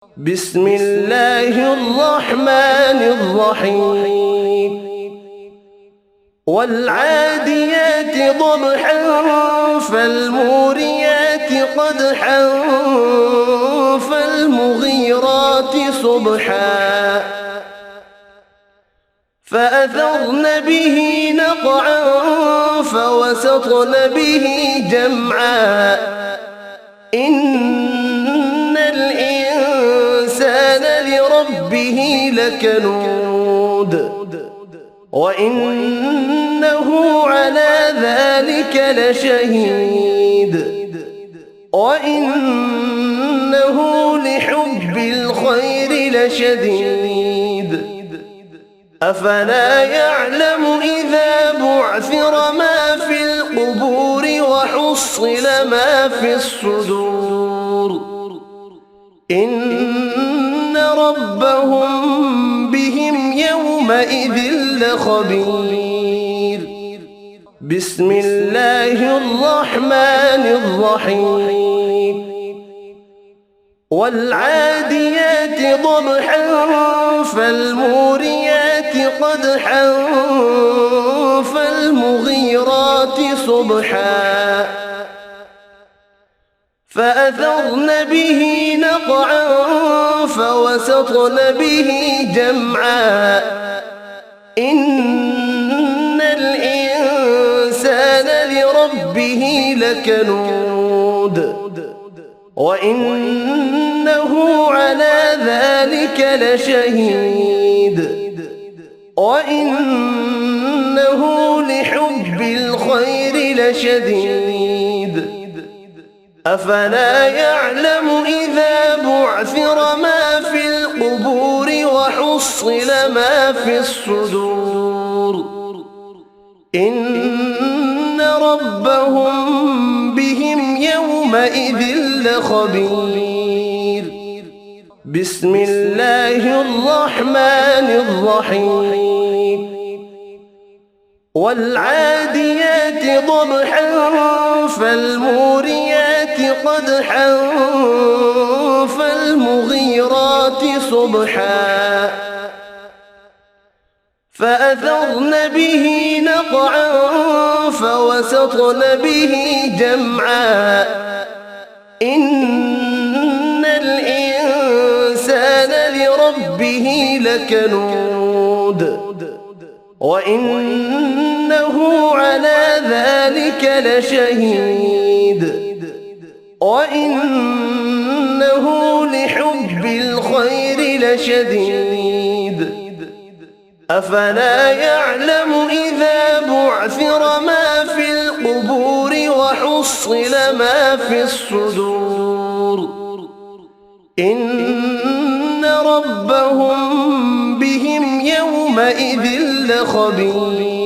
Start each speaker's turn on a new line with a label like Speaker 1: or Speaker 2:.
Speaker 1: بسم الله الرحمن الرحيم والعاديات ضبحا فالموريات قدحا فالمغيرات صبحا فأثرن به نقعا فوسطن به جمعا إن الإنسان لربه لكنود وإنه على ذلك لشهيد وإنه لحب الخير لشديد أفلا يعلم إذا بعثر ما في القبور وحصل ما في الصدور إن ربهم بهم يومئذ لخبير بسم الله الرحمن الرحيم والعاديات ضبحا فالموريات قدحا فالمغيرات صبحا فأثرن به نقعا فوسطن به جمعا إن الإنسان لربه لكنود وإنه على ذلك لشهيد وإنه لحب الخير لشديد أفلا يعلم إذا بعثر ما في القبور وحصل ما في الصدور إن ربهم بهم يومئذ لخبير بسم الله الرحمن الرحيم والعاديات ضبحا فالموريات قدحا فالمغيرات صبحا فأثرن به نقعا فوسطن به جمعا إن الإنسان لربه لكنود وإنه على ذلك لشهيد وإنه لحب الخير لشديد أفلا يعلم إذا بعثر ما في القبور وحصل ما في الصدور إن ربهم بهم يومئذ لخبير